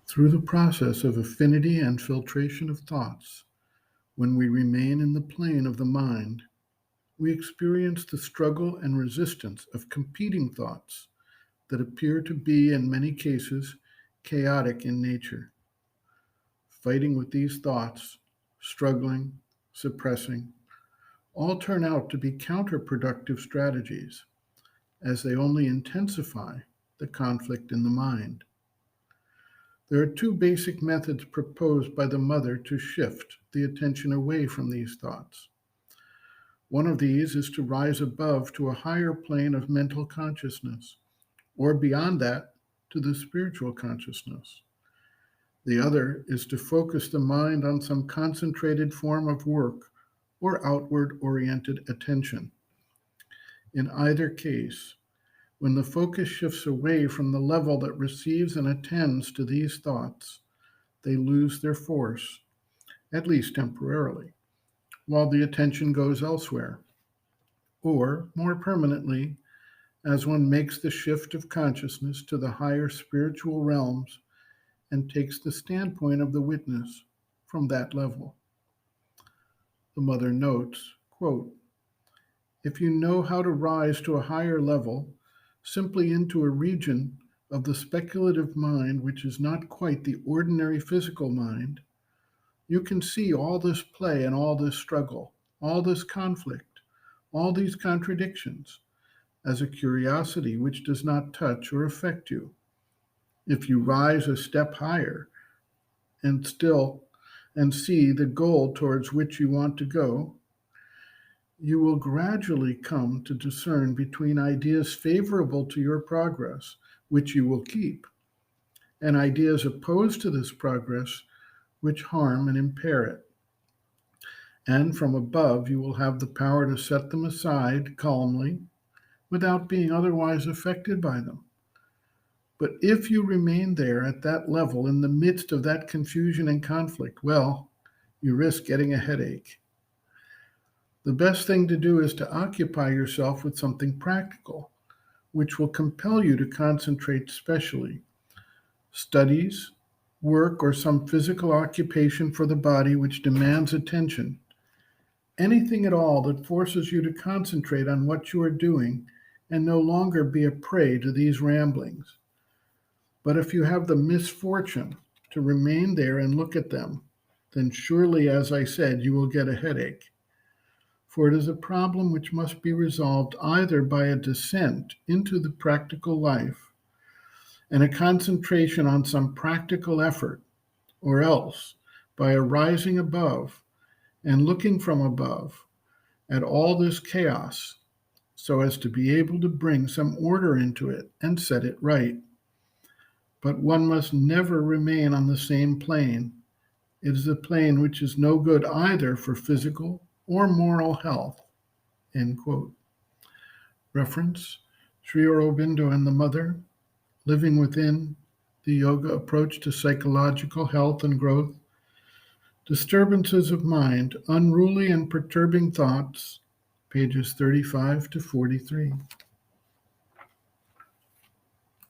Through the process of affinity and filtration of thoughts, when we remain in the plane of the mind, we experience the struggle and resistance of competing thoughts that appear to be, in many cases, chaotic in nature. Fighting with these thoughts, struggling, suppressing, all turn out to be counterproductive strategies, as they only intensify the conflict in the mind. There are two basic methods proposed by the mother to shift the attention away from these thoughts. One of these is to rise above to a higher plane of mental consciousness, or beyond that, to the spiritual consciousness. The other is to focus the mind on some concentrated form of work or outward-oriented attention. In either case, when the focus shifts away from the level that receives and attends to these thoughts, they lose their force, at least temporarily, while the attention goes elsewhere. Or, more permanently, as one makes the shift of consciousness to the higher spiritual realms and takes the standpoint of the witness from that level. The mother notes, quote, "If you know how to rise to a higher level, simply into a region of the speculative mind which is not quite the ordinary physical mind, you can see all this play and all this struggle, all this conflict, all these contradictions, as a curiosity which does not touch or affect you. If you rise a step higher and see the goal towards which you want to go, you will gradually come to discern between ideas favorable to your progress, which you will keep, and ideas opposed to this progress, which harm and impair it. And from above, you will have the power to set them aside calmly without being otherwise affected by them. But if you remain there at that level in the midst of that confusion and conflict, well, you risk getting a headache. The best thing to do is to occupy yourself with something practical, which will compel you to concentrate specially. Studies, work, or some physical occupation for the body which demands attention. Anything at all that forces you to concentrate on what you are doing and no longer be a prey to these ramblings. But if you have the misfortune to remain there and look at them, then surely, as I said, you will get a headache. For it is a problem which must be resolved either by a descent into the practical life and a concentration on some practical effort, or else by a rising above and looking from above at all this chaos so as to be able to bring some order into it and set it right. But one must never remain on the same plane. It is a plane which is no good either for physical or moral health." End quote. Reference, Sri Aurobindo and the Mother, Living Within, the Yoga Approach to Psychological Health and Growth, Disturbances of Mind, Unruly and Perturbing Thoughts, pages 35 to 43.